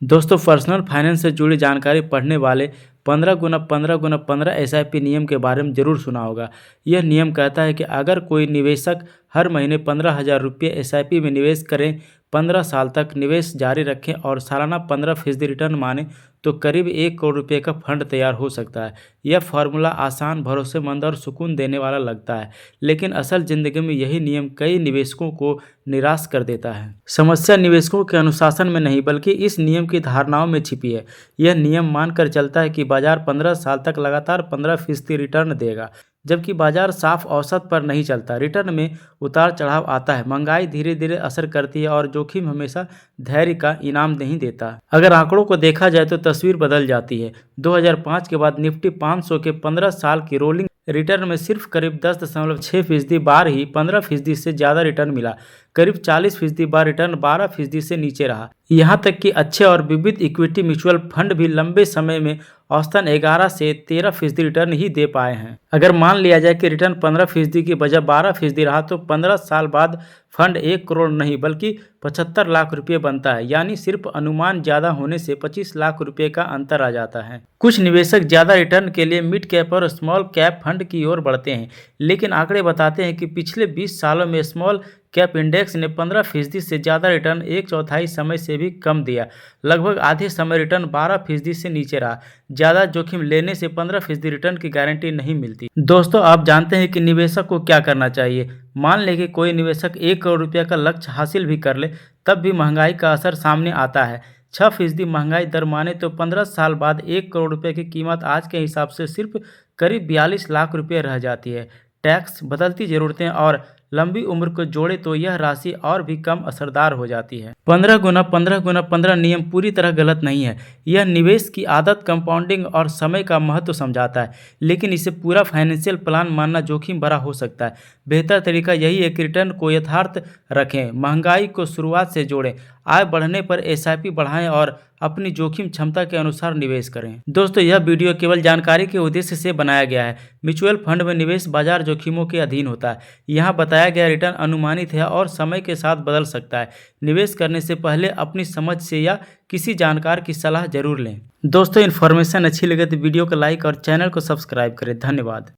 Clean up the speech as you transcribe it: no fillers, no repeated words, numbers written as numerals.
दोस्तों personal finance से जुड़ी जानकारी पढ़ने वाले 15 गुना 15 गुना 15 एसआईपी नियम के बारे में जरूर सुना होगा। यह नियम कहता है कि अगर कोई निवेशक हर महीने 15,000 रुपये एसआईपी में निवेश करें, 15 साल तक निवेश जारी रखें और सालाना 15% रिटर्न माने तो करीब 1 करोड़ रुपये का फंड तैयार हो सकता है। यह फार्मूला आसान, भरोसेमंद और सुकून देने वाला लगता है, लेकिन असल ज़िंदगी में यही नियम कई निवेशकों को निराश कर देता है। समस्या निवेशकों के अनुशासन में नहीं बल्कि इस नियम की धारणाओं में छिपी है। यह नियम मानकर चलता है कि बाजार 15 साल तक लगातार 15% रिटर्न देगा, जबकि बाजार साफ औसत पर नहीं चलता। रिटर्न में उतार चढ़ाव आता है, महंगाई धीरे धीरे असर करती है और जोखिम हमेशा धैर्य का इनाम नहीं देता। अगर आंकड़ों को देखा जाए तो तस्वीर बदल जाती है। 2005 के बाद निफ्टी 500 के 15 साल की रोलिंग रिटर्न में सिर्फ करीब 10.6% बार ही 15% से ज़्यादा रिटर्न मिला। करीब 40% बार रिटर्न 12% से नीचे रहा। यहाँ तक कि अच्छे और विविध इक्विटी म्यूचुअल फंड भी लंबे समय में औसतन 11 से 13% रिटर्न ही दे पाए हैं। अगर मान लिया जाए कि रिटर्न 15% की बजाय 12% रहा तो 15 साल बाद फंड 1 करोड़ नहीं बल्कि 75 लाख रुपये बनता है। यानी सिर्फ अनुमान ज़्यादा होने से 25 लाख रुपये का अंतर आ जाता है। कुछ निवेशक ज़्यादा रिटर्न के लिए मिड कैप और स्मॉल कैप फंड की ओर बढ़ते हैं, लेकिन आंकड़े बताते हैं कि पिछले 20 सालों में स्मॉल कैप इंडेक्स ने 15% से ज़्यादा रिटर्न एक चौथाई समय से भी कम दिया। लगभग आधे समय रिटर्न 12% से नीचे रहा। ज़्यादा जोखिम लेने से 15% रिटर्न की गारंटी नहीं मिलती। दोस्तों, आप जानते हैं कि निवेशक को क्या करना चाहिए। मान लें कि कोई निवेशक 1 करोड़ रुपये का लक्ष्य हासिल भी कर ले, तब भी महंगाई का असर सामने आता है। 6% महंगाई दर माने तो 15 साल बाद 1 करोड़ रुपये की कीमत आज के हिसाब से सिर्फ करीब 42 लाख रुपये रह जाती है। टैक्स, बदलती ज़रूरतें और लंबी उम्र को जोड़े तो यह राशि और भी कम असरदार हो जाती है। 15 गुना 15 गुना 15 नियम पूरी तरह गलत नहीं है। यह निवेश की आदत, कंपाउंडिंग और समय का महत्व समझाता है, लेकिन इसे पूरा फाइनेंशियल प्लान मानना जोखिम भरा हो सकता है। बेहतर तरीका यही है कि रिटर्न को यथार्थ रखें, महंगाई को शुरुआत से जोड़ें, आय बढ़ने पर एसआईपी बढ़ाएं और अपनी जोखिम क्षमता के अनुसार निवेश करें। दोस्तों, यह वीडियो केवल जानकारी के उद्देश्य से बनाया गया है। म्यूचुअल फंड में निवेश बाजार जोखिमों के अधीन होता है। यहाँ बताया गया रिटर्न अनुमानित है और समय के साथ बदल सकता है। निवेश करने से पहले अपनी समझ से या किसी जानकार की सलाह जरूर लें। दोस्तों, इन्फॉर्मेशन अच्छी लगे तो वीडियो को लाइक और चैनल को सब्सक्राइब करें। धन्यवाद।